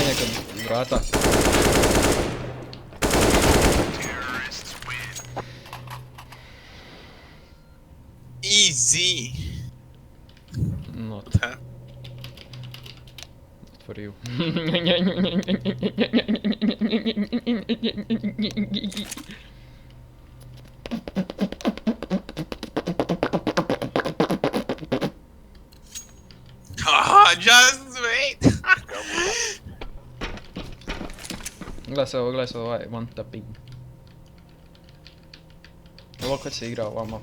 Stanje kod vrata. Easy. Not Huh? for you. Oh, just wait. Gledaj se ovaj one tapping. Ovo kad se igra ovamo.